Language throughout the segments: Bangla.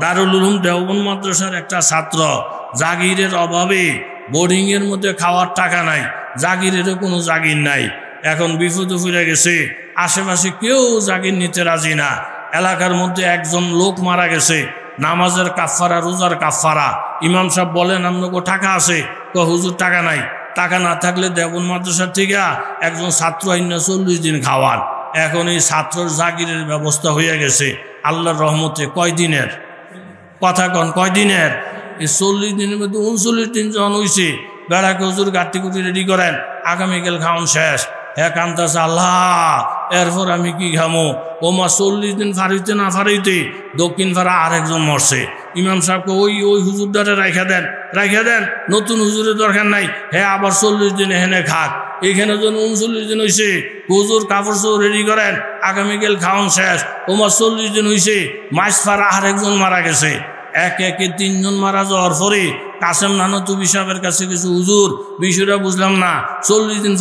দারুল উলুম দেওবন্দ মাদ্রাসার একটা ছাত্র, জাগিরের অভাবে বোর্ডিংয়ের মধ্যে খাওয়ার টাকা নাই, জাগিরেরও কোনো জাগির নাই। এখন বিপদে পড়ে গেছে, আশেপাশে কেউ জাগির নিতে রাজি না। এলাকার মধ্যে একজন লোক মারা গেছে, নামাজের কাফারা, রোজার কাফারা। ইমাম সাহেব বলেন আপনাকে টাকা আছে? হুজুর টাকা নাই। টাকা না থাকলে দেওবন্দ মাদ্রাসার থেকে একজন ছাত্র আইনা 40 দিন খাওয়ান। এখন এই ছাত্রর জাগিরের ব্যবস্থা হয়ে গেছে আল্লাহর রহমতে। কয় দিনের কথা কন? কয় দিনের? এই 40 দিনের মধ্যে 39 দিন যখন হয়েছে, বেড়াকে হুজুর গাড়ি গুটি রেডি করেন, আগামীকাল খাওয়ান শেষ। হ্যাঁ কান্তাছে, আল্লাহ এরপর আমি কি খামো? ও মা 40 দিন ফারিতে না ফারিতে দক্ষিণ ফারা আরেকজন মরছে। ইমাম সাহেবকে ওই হুজুরদারে রাইখা দেন, নতুন হুজুরের দরকার নাই। হ্যাঁ আবার 40 দিন এখানে খাক। এখানে যখন 39 দিন হয়েছে, হুজুর কাপড় চোপড় রেডি করেন, আগামীকাল খাওয়ান শেষ। ও মা 40 দিন হয়েছে, মাইস ফারা আরেকজন মারা গেছে। একে 3 জন মারা যাওয়ার পরে কাসেম নানতুবি সাহেবের কাছে কিছু, হুজুর বিষয়টা বুঝলাম না, 40 দিন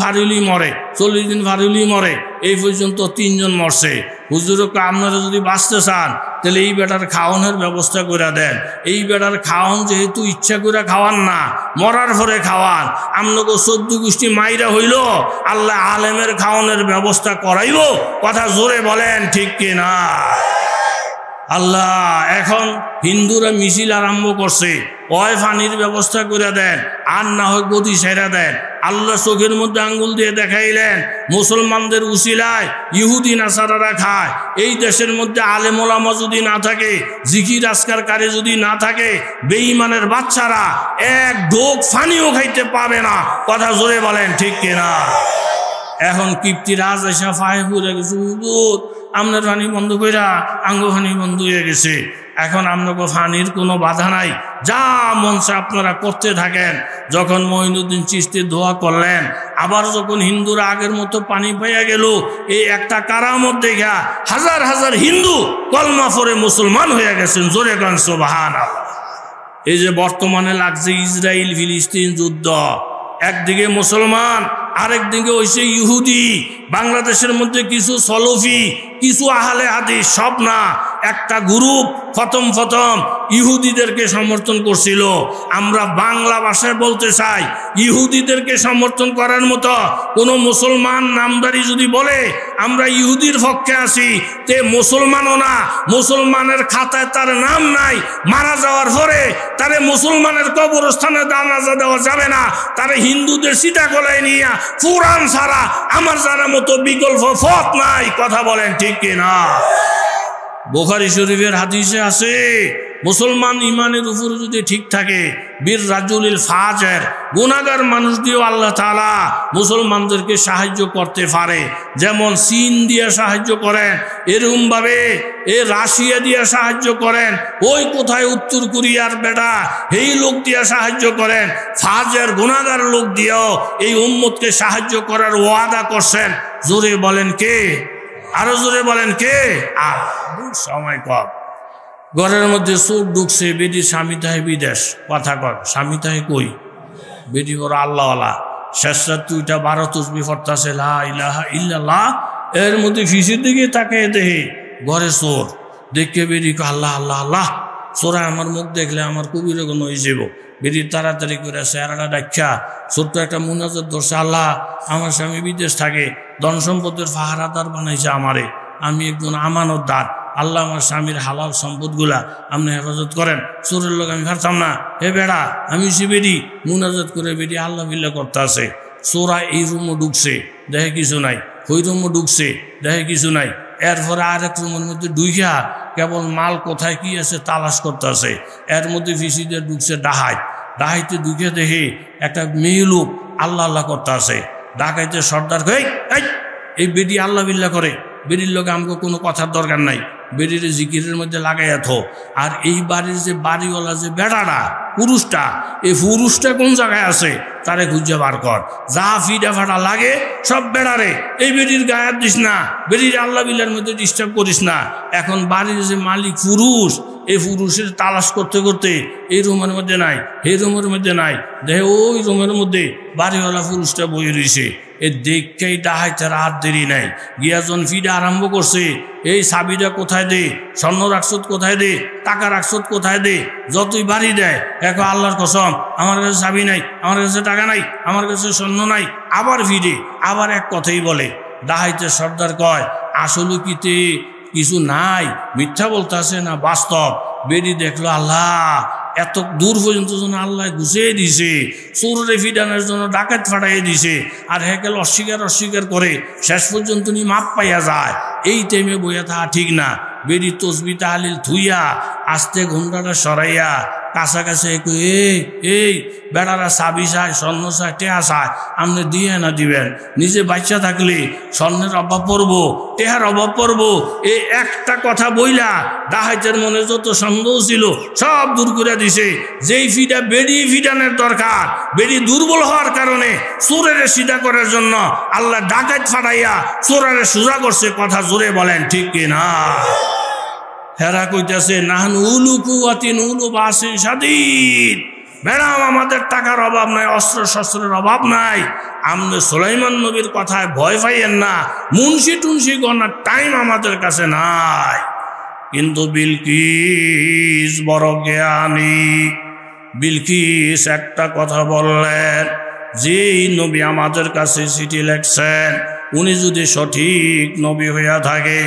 ফারিলি মরে, এই পর্যন্ত 3 জন মরছে। হুজুরকে আপনারা যদি বাঁচতে চান তাহলে এই বেটার খাওয়ানোর ব্যবস্থা করে দেন। এই বেটার খাওয়ান যেহেতু ইচ্ছা করে খাওয়ান না, মরার পরে খাওয়ান। আপনাকে 14 গোষ্ঠী মাইরা হইল, আল্লাহ আলেমের খাওয়ানোর ব্যবস্থা করাইব। কথা জোরে বলেন ঠিক কিনা? আল্লাহ এখন হিন্দুরা মিছিল আরম্ভ করছে, ওই পানির ব্যবস্থা করে দেন, আর না হয় গদি সেরা দেন। আল্লাহ চোখের মধ্যে আঙ্গুল দিয়ে দেখাইলেন, মুসলমানদের উসিলায় ইহুদি নাসারারা খায়। এই দেশের মধ্যে আলেম ওলামা যদি না থাকে, জিকির আজকারকারী যদি না থাকে, বেঈমানের বাচ্চারা এক ঢোক পানিও খাইতে পাবে না। কথা জোরে বলেন ঠিক কিনা? এখন কিপ্তি রাজ এসা ফায়ে পুরে গেছে, হুজুর আপনার পানি বন্ধ কইরা আঙ্গ পানি বন্ধ হয়ে গেছে। এখন আপনাকে পানির কোনো বাধা নাই, যা মনসে আপনারা করতে থাকেন। যখন মঈনুদ্দিন চিশতি দোয়া করলেন, আবার যখন হিন্দুরা আগের মতো পানি পাইয়া গেল, এই একটা কারামত দেখা হাজার হাজার হিন্দু কলমা পড়ে মুসলমান হয়ে গেছেন। জোরে গান সুবহানাল্লাহ। এই যে বর্তমানে লাগছে ইসরায়েল ফিলিস্তিন যুদ্ধ, একদিকে মুসলমান, আরেকদিকে হইছে ইহুদি। বাংলাদেশের মধ্যে কিছু সলফি, কিছু আহলে হাদিস, সব না, একটা গ্রুপ প্রথম ইহুদিদেরকে সমর্থন করছিল। আমরা বাংলা ভাষায় বলতে চাই, ইহুদিদেরকে সমর্থন করার মতো কোনো মুসলমান নামদারি যদি বলে আমরা ইহুদির পক্ষে আছি, তে মুসলমানও না, মুসলমানের খাতায় তার নাম নাই, মারা যাওয়ার পরে তারে মুসলমানের কবরস্থানে জানাজা দেওয়া যাবে না, তারে হিন্দুদের সীতা গলায় নিয়ে কুরআন ছাড়া আমার জানা মতো বিকল্প পথ নাই। কথা বলেন ঠিক কিনা? বুখারী শরীফের হাদিসে আছে, মুসলমান ইমানের উপর যদি ঠিক থাকে, বীর রাজুলিল ফাজের গুনাহগার মানুষ দিয়েও আল্লাহ তাআলা মুসলমানদেরকে সাহায্য করতে পারে। যেমন চীন দিয়ে সাহায্য করেন, এরকম ভাবে রাশিয়া দিয়ে সাহায্য করেন, ওই কোথায় উত্তর কোরিয়ার বেটা এই লোক দিয়ে সাহায্য করেন। ফাজের গুনাহগার লোক দিয়েও এই উম্মতকে সাহায্য করার ওয়াদা করছেন। জোরে বলেন কে? আরো জোরে বলেন কে? আর সময় কম। ঘরের মধ্যে চোর ঢুকছে, বেটি স্বামী তাহে বিদেশ। কথা কর, স্বামী তাহে কই? বেটি বড় আল্লাহওয়ালা, শেষ রাত্রিটা 12 তসবিহ পড়তাছে, লা ইলাহা ইল্লাল্লাহ। এর মধ্যে ফিসির দিকে তাকে দেখে ঘরে চোর, দেখে বেটি আল্লাহ আল্লাহ আল্লাহ। চোরা আমার মুখ দেখলে আমার কবির কোনো হয়ে যাব। বেটি তাড়াতাড়ি করে চেহারাটা ডাক্কা ছোট্ট একটা মুনাজাত ধরছে, আল্লাহ আমার স্বামী বিদেশ থাকে, ধন সম্পদের পাহারাদার বানাইছে আমারে, আমি একজন আমানতদার, আল্লাহ আমার স্বামীর হালাল সম্পদগুলা আপনি হেফাজত করেন। চোরের লোক আমি পারতাম না, হে বেড়া আমি সে বেটি মুনাজাত করে বেটি আল্লাহ বিল্লাহ করতে আছে। চোরা এই রুমও ঢুকছে, দেখে কিছু নাই, ওই রুমও ঢুকছে, দেখে কিছু নাই। এরপরে আরেক রুমের মধ্যে ঢুইয়া কেবল মাল কোথায় কি আছে তালাশ করতে আছে। এর মধ্যে ফিসিদের ঢুকছে ডাহাইতে ঢুকে দেখে একটা মেয়ে লোক আল্লাহ আল্লাহ করতে আছে। ডাকাইতে সর্দার এই বেটি আল্লাহ বিল্লাহ করে, বেটির লোকে আমাকে কোনো কথার দরকার নাই, বেটির জিকিরের মধ্যে লাগাইয়া থো। আর এই বাড়ির যে বাড়িওয়ালা যে বেড়াটা পুরুষটা, এই পুরুষটা কোন জায়গায় আছে তারে খুঁজে বার কর। যা ফিডা ফাটা লাগে সব বেড়ারে, এই বেটির গায়ে দিস না, বেটির আল্লাহ বিল্লার মধ্যে ডিস্টার্ব করিস না। এখন বাড়ির যে মালিক পুরুষ, এই পুরুষের তালাশ করতে করতে এই রুমের মধ্যে নাই, এই রুমের মধ্যে নাই, দেখে ওই রুমের মধ্যে বাড়িওয়ালা পুরুষটা বই রয়েছে। এ দেখেই ডাহাইতের আর দেরি নাই গিয়াজন ফিডা আরম্ভ করছে এই চাবিটা কোথায় দে স্বর্ণ রাখছত কোথায় দে টাকা রাখছত কোথায় দে যতই বাড়ি দেয় এখন আল্লাহর কসম আমার কাছে চাবি নাই আমার কাছে টাকা নাই আমার কাছে স্বর্ণ নাই আবার ফিরে আবার এক কথাই বলে ডাহাইতের সর্দার কয় আসলে কিতে কিছু নাই মিথ্যা বলতেছে না বাস্তব বেরি দেখলো আল্লাহ এত দূর পর্যন্ত যেন আল্লাহ ঘুষিয়ে দিছে চোরে ফিডানোর জন্য ডাকাত ফাটাইয়ে দিছে আর হেকেল অস্বীকার করে শেষ পর্যন্ত নি মাপ পাইয়া যায় এই টাইমে বইয়া থাকা ঠিক না বেরি তসবি তাহলিল থুইয়া আস্তে ঘুমটাটা সরাইয়া কাছাকাছি এই বেড়ারা চাবি চায় স্বর্ণ চায় টেহা চায় আপনি দিয়ে না দিবেন নিজে বাচ্চা থাকলে স্বর্ণের অভাব পড়বো টেহার অভাব পড়বো এই একটা কথা বইলা ডাহাইতের মনে যত সন্দেহ ছিল সব দূর করে দিছে যেই ফিডা বেড়ি ফিডানের দরকার বেড়ি দুর্বল হওয়ার কারণে চোরের সিধা করার জন্য আল্লাহ ডাকাত ফাটাইয়া চোরের সোজা করছে কথা জোরে বলেন ঠিক কিনা হেরা কইতেছে নাহন উলু কুয়াতিন উলু বাসিন শাদীদ ম্যাডাম আমাদের টাকার অভাব নাই অস্ত্র শস্ত্রের অভাব নাই আপনি সুলাইমান নবীর কথায় ভয় পাইয়েন না মুন্সি টুন্সি গণার টাইম আমাদের কাছে নাই কিন্তু বিলকিস বড় জ্ঞানী বিলকিস একটা কথা বললেন যেই নবী আমাদের কাছে চিঠি লেখছেন উনি যদি সঠিক নবী হইয়া থাকে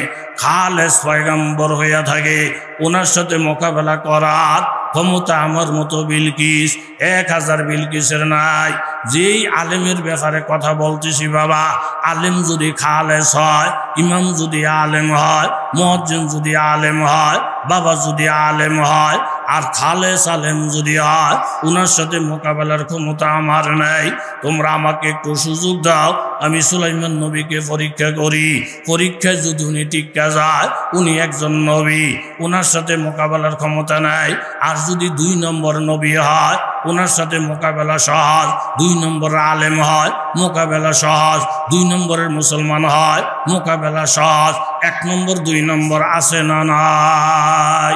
খালেস পয়গম্বর হইয়া থাকে ওনার সাথে মোকাবেলা করার ক্ষমতা আমার মতো বিলকিস 1000 বিলকিসের নাই যেই আলেমের ব্যাপারে কথা বলতেছি বাবা আলেম যদি খালেস হয় ইমাম যদি আলেম হয় মুয়াজ্জিন যদি আলেম হয় বাবা যদি আলেম হয় আর খালেস আলেম যদি হয় ওনার সাথে মোকাবেলার ক্ষমতা আমার নাই তোমরা আমাকে একটু সুযোগ দাও আমি সুলাইমান নবীকে পরীক্ষা করি পরীক্ষায় যদি উনি টিকা যায় উনি একজন নবী ওনার সাথে মোকাবেলার ক্ষমতা নাই আর যদি 2 নম্বর নবী হয় ওনার সাথে মোকাবেলা সহজ 2 নম্বর আলেম হয় মোকাবেলা সহজ 2 নম্বরের মুসলমান হয় মোকাবেলা সহজ 1 নম্বর 2 নম্বর আছে না নাই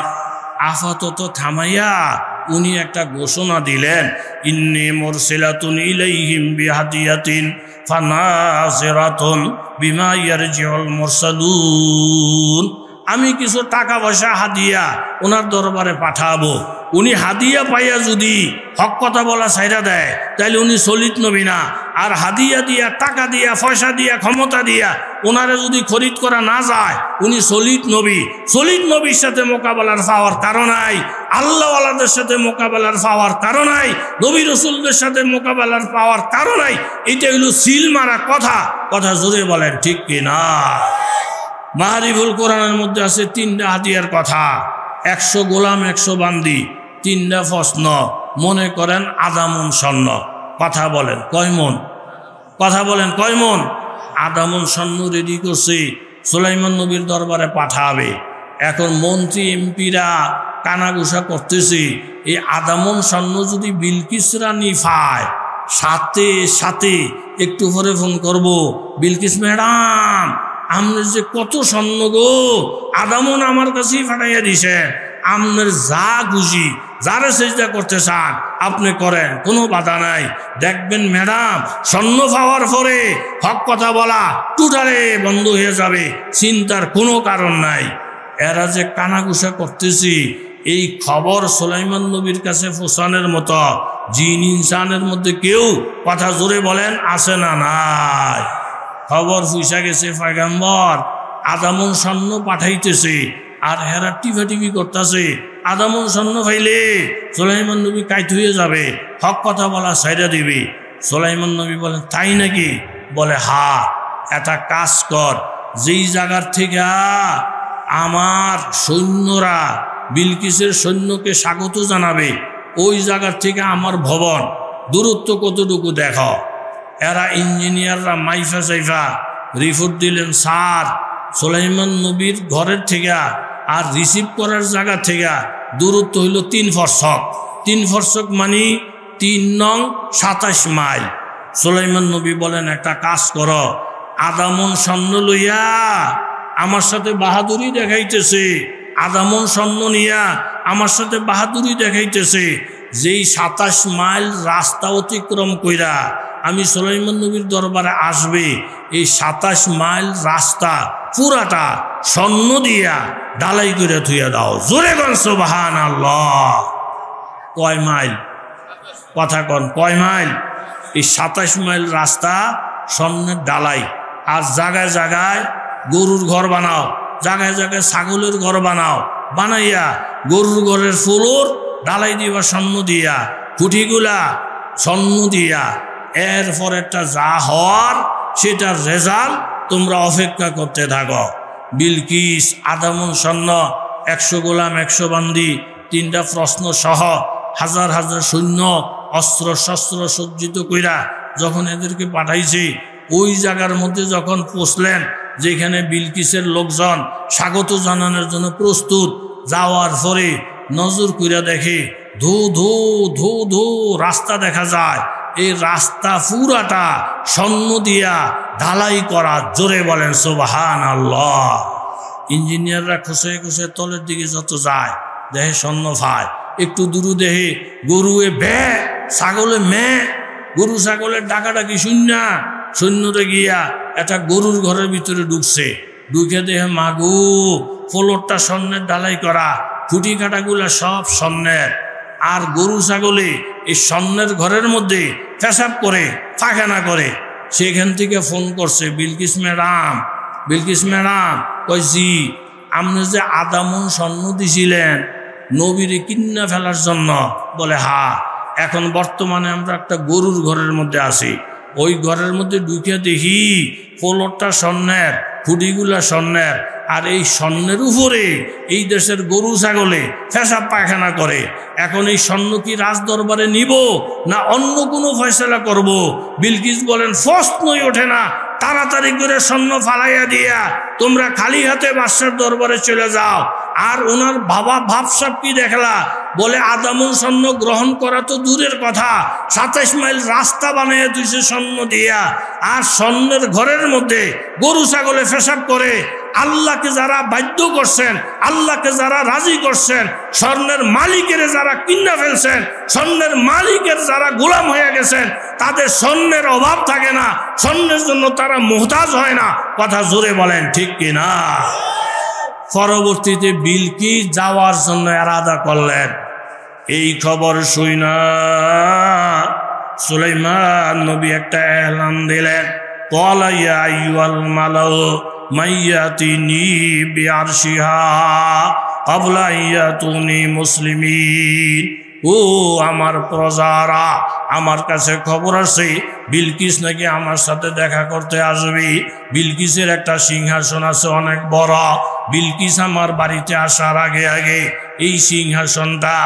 আপাতত থামাইয়া উনি একটা ঘোষণা দিলেন ইন্নী মুরসিলাতুন ইলাইহিম বিহাদিয়াতিন ফানাসিরাতুন বিমা ইয়ারজিউল মুরসালুন আমি কিছু টাকা পয়সা হাদিয়া ওনার দরবারে পাঠাবো উনি হাদিয়া পাইয়া যদি হক কথা বলা ছাইরা দেয় তাহলে উনি সলিত নবী না আর হাদিয়া দিয়া টাকা দিয়া পয়সা দিয়া ক্ষমতা দিয়া ওনারে যদি খরিদ করা না যায় উনি সলিত নবীর সাথে মোকাবেলার পাওয়ার কারণ নাই আল্লাহওয়ালাদের সাথে মোকাবেলার পাওয়ার কারণ নাই নবী রসুলদের সাথে মোকাবেলার পাওয়ার কারণ নাই এটা হইল সিল মারা কথা জোরে বলেন ঠিক কিনা মারিফুল কোরআনের মধ্যে আছে 3টা হাদিয়ার কথা 100 গোলাম 100 বান্দি 3টা প্রশ্ন মনে করেন আদামন স্বর্ণ কথা বলেন কয় মন আদামন স্বর্ণ রেডি করছে সুলাইমান নবীর দরবারে পাঠাবে এখন মন্ত্রী এমপিরা কানাঘুষা করতেছে এই আদামন স্বর্ণ যদি বিলকিস রানী পায় সাথে একটু পরে ফোন করব বিলকিস ম্যাডাম আপনার যে কত স্বর্ণ গো আদামন আমার কাছেই ফাটাইয়া দিছে আপনার যা খুশি যারা চেষ্টা করতে চান আপনি করেন কোনো বাধা নাই দেখবেন ম্যাডাম স্বর্ণ পাওয়ার পরে হক কথা বলা টুটারে বন্ধ হয়ে যাবে চিন্তার কোনো কারণ নাই এরা যে কানাঘুষা করতেছি এই খবর সুলাইমান নবীর কাছে পৌঁছানোর মতো জিন ইনসানের মধ্যে কেউ কথা জোরে বলেন আছে না নাই খবর পয়সা গেছে পয়গম্বর আদামন স্বর্ণ পাঠাইতেছে আর হেরা টিভি করতেছে আদামন স্বর্ণ পাইলে সুলাইমান নবী কাইত হয়ে যাবে হক কথা বলা ছাইরা দিবে সুলাইমান নবী বলেন তাই নাকি বলে হা এটা কাজ কর যেই জায়গার থেকে আমার সৈন্যরা বিলকিসের সৈন্যকে স্বাগত জানাবে ওই জায়গার থেকে আমার ভবন দূরত্ব কতটুকু দেখো এরা ইঞ্জিনিয়াররা মাইফা সাইফা রিপোর্ট দিলেন স্যার সুলাইমান নবীর ঘরের থেকে আর রিসিভ করার জায়গা থেকে দূরত্ব হইল 3 ফরসক মানে 3 নং 27 মাইল সুলাইমান নবী বলেন একটা কাজ করো আদামন স্বর্ণ লইয়া আমার সাথে বাহাদুরি দেখাইতেছে আদামন স্বর্ণ নিয়া আমার সাথে বাহাদুরি দেখাইতেছে যেই 27 মাইল রাস্তা অতিক্রম কইরা আমি সুলাইমান নবীর দরবারে আসবে এই 27 মাইল রাস্তা পুরাটা স্বর্ণ দিয়া ঢালাই করে থুইয়া দাও। জোরে কোন সুবহানাল্লাহ। কয় মাইল? কথা কন, কয় মাইল? এই 27 মাইল রাস্তা স্বর্ণের ঢালাই। আর জায়গায় জায়গায় গরুর ঘর বানাও, জায়গায় জায়গায় ছাগলের ঘর বানাও, বানাইয়া গরুর ঘরের ফ্লোর ঢালাই দিবা স্বর্ণ দিয়া, খুঁটিগুলা স্বর্ণ দিয়া। এরপরেরটা যা হওয়ার সেটার রেজাল্ট তোমরা অপেক্ষা করতে থাকো। বিলকিস আধা মণ স্বর্ণ, 100 গোলাম, 100 বান্দি, 3টা প্রশ্ন সহ হাজার হাজার সৈন্য অস্ত্র শস্ত্র সজ্জিত কইরা যখন এদেরকে পাঠাইছে, ওই জায়গার মধ্যে যখন পৌঁছলেন যেখানে বিলকিসের লোকজন স্বাগত জানানোর জন্য প্রস্তুত, যাওয়ার পরে নজর কইরা দেখে ধু ধু ধু ধু রাস্তা দেখা যায়। এই রাস্তা পুরাটা স্বর্ণ দিয়া ঢালাই করা। জোরে বলেন সুবহানাল্লাহ। ইঞ্জিনিয়াররা খুশে খুশে তলের দিকে যত যায় দেখে স্বর্ণ পায়। একটু দূর দেখে গরুয়ে বে, ছাগলে মে, গরু ছাগলের ডাকাডাকি সৈন্যরে গিয়া একটা গরুর ঘরের ভিতরে ঢুকছে। ঢুকে দেখে মাগু ফ্লোরটা স্বর্ণের ঢালাই করা, খুঁটি কাটাগুলা সব স্বর্ণের। আর গরু ছাগলে এই স্বর্ণের ঘরের মধ্যে পেশাব করে পায়খানা করে। সেখান থেকে ফোন করছে বিলকিস ম্যাডাম, বিলকিস ম্যাডাম কইছি আপনি যে আধা মণ স্বর্ণ দিছিলেন নবীরে কিন্না ফেলার জন্য। বলে হা, এখন বর্তমানে আমরা একটা গরুর ঘরের মধ্যে আছি। ওই ঘরের মধ্যে ঢুকে দেখি ফ্লোরটা স্বর্ণের, খুঁটিগুলা স্বর্ণের। আর এই স্বর্ণের উপরে এই দেশের গরু ছাগলে পেশাব পায়খানা করে। এখন এই স্বর্ণ কি রাজ দরবারে নিব না অন্য কোনো ফয়সালা করব? বিলকিস বলেন প্রশ্নই ওঠে না, তাড়াতাড়ি করে স্বর্ণ ফালাইয়া দিয়া তোমরা খালি হাতে বাদশার দরবারে চলে যাও। আর ওনার বাবা ভাবসাব কি দেখলা? বলে আধা মণ স্বর্ণ গ্রহণ করা তো দূরের কথা, 27 মাইল রাস্তা বানিয়ে দিয়েছে স্বর্ণ দিয়া। আর স্বর্ণের ঘরের মধ্যে গরু ছাগলে পেশাব করে। আল্লাহকে যারা বাধ্য করছেন, আল্লাহকে যারা রাজি করছেন, স্বর্ণের মালিকের যারা কিনা ফেলছেন, স্বর্ণের মালিকের যারা গোলাম হয়ে গেছেন, তাদের স্বর্ণের অভাব থাকে না, স্বর্ণের জন্য তারা মুহতাজ হয় না। কথা জোরে বলেন ঠিক কিনা? পরবর্তীতে বিলকিস যাওয়ার জন্য এরাদা করলেন। এই খবর শুইনা সুলাইমান নবী একটা এলান দিলেন, ক্বালা ইয়া আইয়ুহাল মালাউ মাইয়াতিনি বিআরশিহা ক্বাবলা ইয়াতুনি মুসলিমিন। ও আমার প্রজারা, আমার কাছে খবর আছে বিলকিস নাকি আমার সাথে দেখা করতে আসবে। বিলকিসের একটা সিংহাসন আছে অনেক বড়। বিলকিস আমার বাড়িতে আসার আগে আগে এই সিংহাসনটা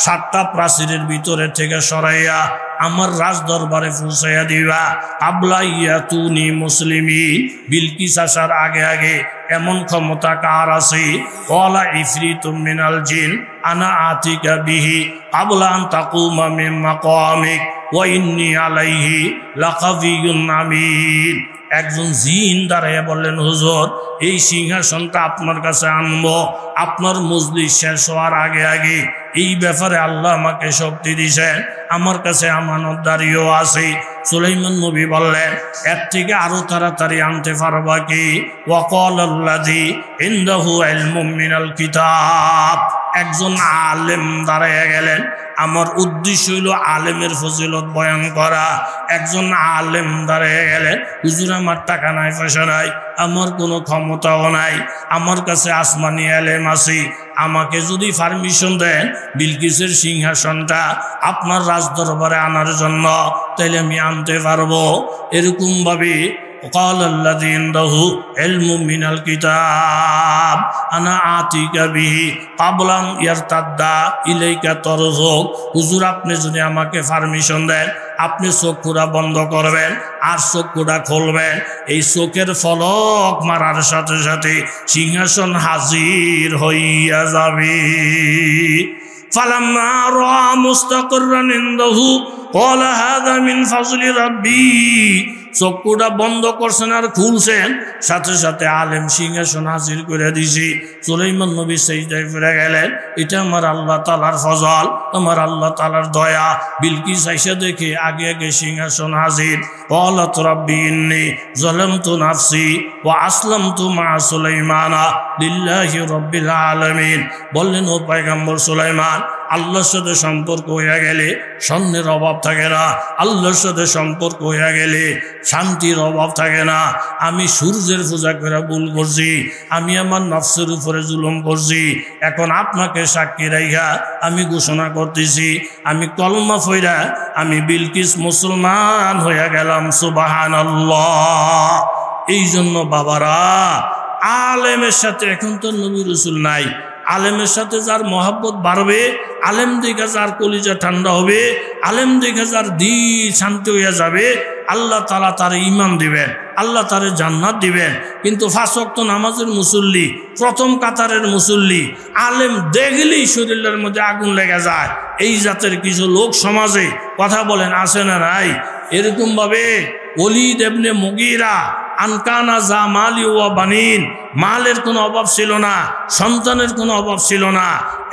7টা প্রাচীরের ভিতরে থেকে সরাইয়া আমার রাজ দরবারে পৌঁছাইয়া দিবা। ক্বাবলা ইয়াতুনি মুসলিমিন, বিলকিস আসার আগে আগে এমন ক্ষমতা কার আছে? ক্বালা ইফরিতুম মিনাল জিন আনা আতিকা বিহি ক্বাবলা আন তাকুমা মিন মাকামিক ওয়া ইন্নী আলাইহি লাকাবিয়্যুন আমিন। একজন জিন দাঁড়াইয়া বললেন, হুজুর এই সিংহাসনটা আপনার কাছে আনবো আপনার মজলিস শেষ হওয়ার আগে আগে। এই ব্যাপারে আল্লাহ আমাকে শক্তি দিয়েছেন, আমার কাছে আমানতদারিও আছে। সুলাইমান নবী বললেন, এর থেকে আরো তাড়াতাড়ি আনতে পারবা কি? ওয়াকালাল্লাযী ইনদাহু ইলমুম মিনাল কিতাব। একজন আলেম দাঁড়াইয়া গেলেন। আমার উদ্দেশ্য হইল আলেমের ফজিলত বয়ান করা। একজন আলেম দাঁড়িয়ে গেলেন, হুজুর আমার টাকা নাই, পয়সা নাই, আমার কোনো ক্ষমতাও নাই, আমার কাছে আসমানি আলেম আছে, আমাকে যদি পারমিশন দেন বিলকিসের সিংহাসনটা আপনার রাজদরবারে আনার জন্য, তাইলে আমি আনতে পারবো। এরকম ভাবে قال الذي عنده علم من الكتاب انا آتيك به قبل ان يرتد اليك طرفك। হুজুর আপনি যদি আমাকে পারমিশন দেন, আপনি চক্ষুটা বন্ধ করবেন আর চক্ষুটা খুলবেন। এই চোখের ফলক মারার সাথে সাথে সিংহাসন হাজির হইয়া যাবে। فلما رأى مستقرا عنده قال هذا من فضل ربي চক্ষুটা বন্ধ করছেন আর খুলছেন, সাথে সাথে আলেম সিংহাসন হাজির করে দিছি। সুলাইমান নবী সিজদায় পড়ে গেলেন। এটা আমার আল্লাহ তাআলার ফজল, আমার আল্লাহ তাআলার দয়া। বিলকিস আইসা দেখে আগে আগে সিংহাসন হাজির। ক্বালাত রাব্বি ইন্নী যালামতু নাফসি ওয়া আসলামতু মা সুলাইমানা লিল্লাহি রাব্বিল আলামিন। বললেন, ও পয়গম্বর সুলাইমান, আল্লাহর সাথে সম্পর্ক হয়ে গেলে স্বর্ণের অভাব থাকে না, আল্লাহর সাথে সম্পর্ক হয়ে গেলে শান্তির অভাব থাকে না। আমি সূর্যের পূজা করে ভুল করছি, আমি আমার নফসের উপরে জুলুম করছি। এখন আপনাকে সাক্ষী রাইখা আমি ঘোষণা করতেছি, আমি কলমা পড়া আমি বিলকিস মুসলমান হয়ে গেলাম। সুবহানাল্লাহ। এই জন্য বাবারা, আলেমের সাথে, এখন তো নবী রাসূল নাই, আলেমের সাথে যার মহব্বত বাড়বে, আলেম দেখে যার কলিজা ঠান্ডা হবে, আলেম দেখে যার দিল শান্তি হয়ে যাবে, আল্লাহ তাআলা তার ঈমান দিবেন, আল্লাহ তার জান্নাত দিবেন। কিন্তু 5 ওয়াক্ত নামাজের মুসল্লি, প্রথম কাতারের মুসল্লি, আলেম দেখলেই শরীরের মধ্যে আগুন লেগে যায়। এই জাতের কিছু লোক সমাজে কথা বলেন, আছে না নাই? এরকম ভাবে ওলীদ ইবনে মুগীরা আনকানা যা মালি ওয়া বানিন, মালের কোনো অভাব ছিল না, সন্তানের কোনো অভাব ছিল না।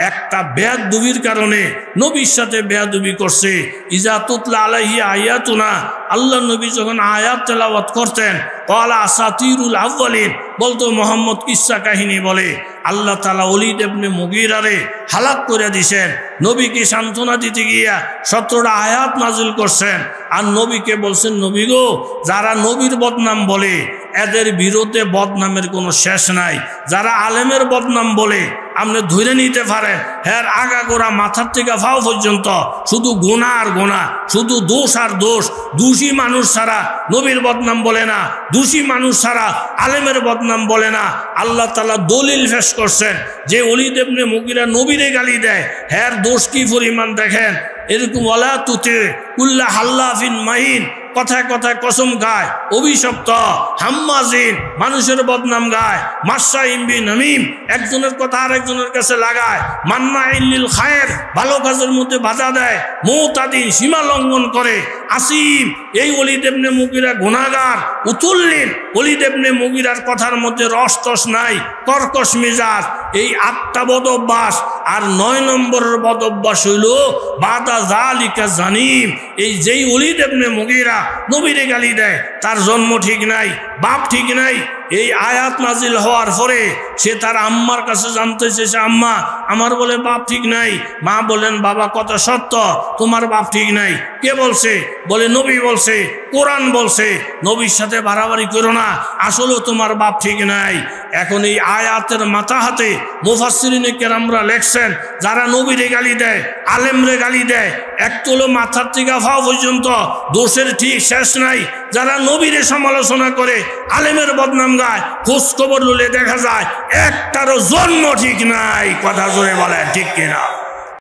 একটা বেয়াদবির কারণে নবীর সাথে বেয়াদবি করছে। ইজা তুতলা আলাইহি আয়াতুনা, আল্লাহ নবী যখন আয়াত তেলাওয়াত করতেন, ক্বালা আসাতিরুল আউয়ালিন, বলতো মোহাম্মদ কিসসা কাহিনী বলে। আল্লাহ তাআলা ওলীদ ইবনে মুগীরারে হালাক করে দিয়েছেন। নবীকে সান্ত্বনা দিতে গিয়া 17টা আয়াত নাজিল করছেন। আর নবীকে বলছেন, নবী গো, যারা নবীর বদনাম বলে এদের বিরুদ্ধে বদনামের কোনো শেষ নাই। যারা আলেমের বদনাম বলে আপনি ধরে নিতে পারেন, হ্যাঁ আগাগোড়া মাথার থেকে পাও পর্যন্ত শুধু গুনাহ আর গুনাহ, শুধু দোষ আর দোষ। দোষী মানুষ ছাড়া নবীর বদনাম বলে না, দোষী মানুষ ছাড়া আলেমের বদনাম বলে না। আল্লাহ তাআলা দলিল পেশ করছেন যে ওলীদ ইবনে মুগীরা নবীরে গালি দেয়, হ্যাঁ দোষ কি পরিমাণ দেখেন। এরকম ওয়ালা তুতি কুল্লা হাল্লাফিন মাহিন, কথায় কথায় কসম খায়, অভিশপ্ত, হাম্মাজিন, মানুষের বদনাম গায়, মাশাইম বিন নামিম, একজনের কথা আরেকজনের কাছে লাগায়, মান্নাইন লিল খায়ের, ভালো কাজের মধ্যে বাধা দেয়, মুতাদিন, সীমা লঙ্ঘন করে, আসিম। এই ওলীদ ইবনে মুগীরা গুনাহগার, উতুল্লিন, ওলীদ ইবনে মুগীরার কথার মধ্যে রসতস নাই, কর্কশ মেজাজ। এই 8টা বদ অভ্যাস। আর 9 নম্বরের বদ অভ্যাস হইল বাদা যালিকা জানিম। এই যেই ওলীদ ইবনে মুগীরা নবীরে গালি দেয়, তার জন্ম ঠিক নাই, বাপ ঠিক নাই। এই আয়াত নাজিল হওয়ার পরে সে তার আম্মার কাছে জানতে চেয়েছে, আম্মা আমার বলে বাপ ঠিক নাই। মা বলেন, বাবা কথা সত্য, তোমার বাপ ঠিক নাই। কে বলছে? বলে নবী বলছে, কোরআন বলছে। নবীর সাথে বাড়াবাড়ি করো না, আসলে তোমার বাপ ঠিক নাই। এখন এই আয়াতের মাথা হাতে মুফাসসিরিনে কেরামরা লেখছেন, যারা নবীরে গালি দেয়, আলেমরে গালি দেয়, একতলো মাথার থেকে পাও পর্যন্ত দোষের ঠিক শেষ নাই। যারা নবীরে সমালোচনা করে, আলেমের বদনাম গায়, খোঁজ খবর লুলে দেখা যায় একটারও জন্ম ঠিক নাই। কথা জোরে বলে, ঠিক কিনা?